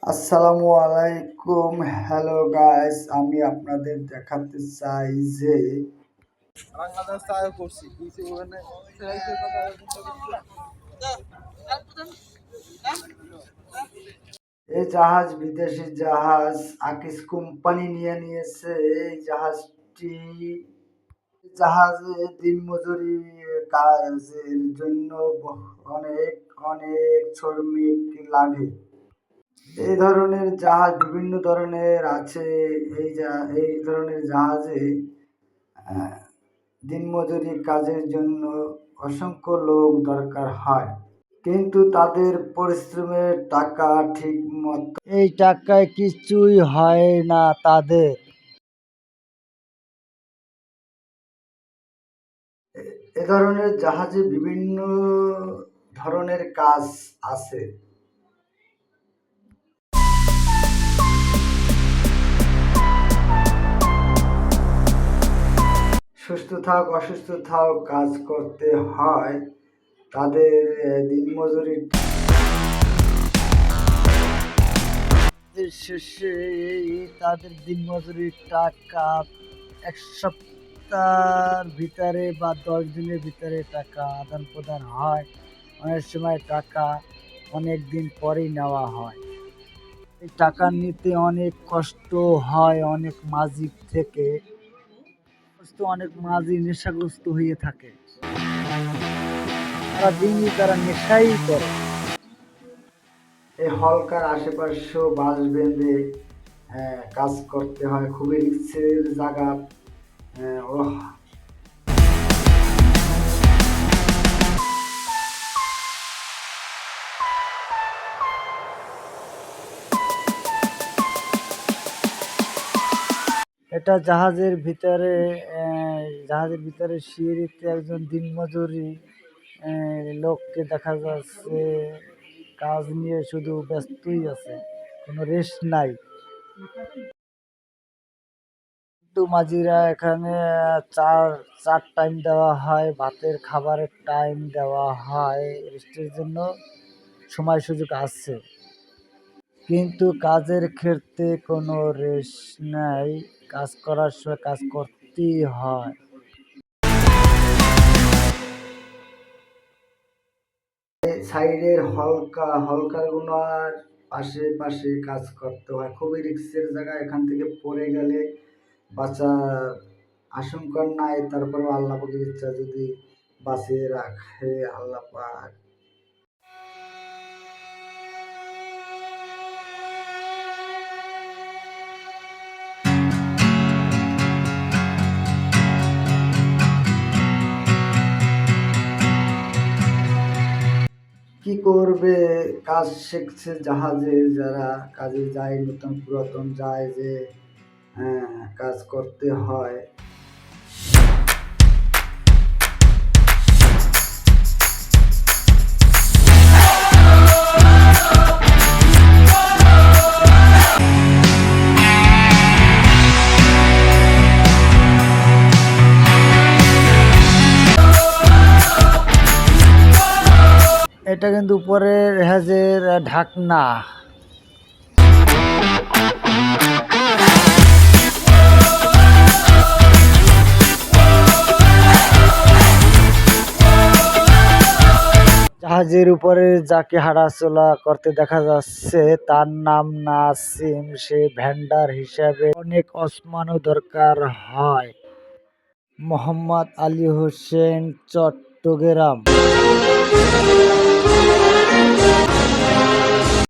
আসসালামু আলাইকুম। Hello guys, আমি আপনাদের দেখাতে চাই যে এই জাহাজ বিদেশি জাহাজ আকিস কোম্পানি নিয়েছে। এই জাহাজে দিনমজুরি কাজের জন্য অনেক অনেক শ্রমিক লাগে। এই ধরনের জাহাজ বিভিন্ন ধরনের আছে। এই ধরনের জাহাজে দিনমজুরি কাজের জন্য অসংখ্য লোক দরকার হয়, কিন্তু তাদের পরিশ্রমের টাকা ঠিক মতো এই টাকায় কিছুই হয় না তাদের। এ ধরনের জাহাজে বিভিন্ন ধরনের কাজ আছে। সুস্থ থাক অসুস্থ থাক কাজ করতে হয় তাদের। দিনমজুরি শেষে তাদের দিনমজুরির টাকা এক সপ্তাহের ভিতরে বা 10 দিনের ভিতরে টাকা আদান প্রদান হয়। অনেক সময় টাকা অনেক দিন পরেই নেওয়া হয়। এই টাকা নিতে অনেক কষ্ট হয় অনেক মাঝি থেকে। অনেক মাঝি নেশাগ্রস্ত হয়ে থাকে, তারা দিনই তারা নেশাই করে। এই হলকার আশেপাশেও বাঁশ বেঁধে কাজ করতে হয়, খুবই রিস্কের জায়গা। ওহ, এটা জাহাজের ভিতরে সিঁড়িতে একজন দিনমজুরি লোককে দেখা যাচ্ছে কাজ নিয়ে শুধু ব্যস্তই আছে, কোনো রেস্ট নাই। কিন্তু মাঝিরা এখানে চার চার টাইম দেওয়া হয়, ভাতের খাবারের টাইম দেওয়া হয়, রেস্টের জন্য সময় সুযোগ আছে, কিন্তু কাজের ক্ষেত্রে কোনো রেস্ট নাই। কাজ করার সময় কাজ করতেই হয়। সাইডের হলকারগুলোর পাশে কাজ করতে হয়, খুবই রিস্কের জায়গা। এখান থেকে পড়ে গেলে বাঁচার আশঙ্কা নাই, তারপরে আল্লাহ পাকের ইচ্ছা যদি বাঁচিয়ে রাখে আল্লাহ পাক। কি করবে, কাজ শিখছে জাহাজে যারা কাজে যায়, নতুন পুরাতন যায় যে কাজ করতে হয়। এটা কিন্তু উপরের জাহাজের ঢাকনা। জাহাজের উপরে যাকে হাঁটাচলা করতে দেখা যাচ্ছে তার নাম নাসিম। সে ভেন্ডার হিসাবে অনেক ওসমানও দরকার হয়। মোহাম্মদ আলী হোসেন, চট্টগ্রাম।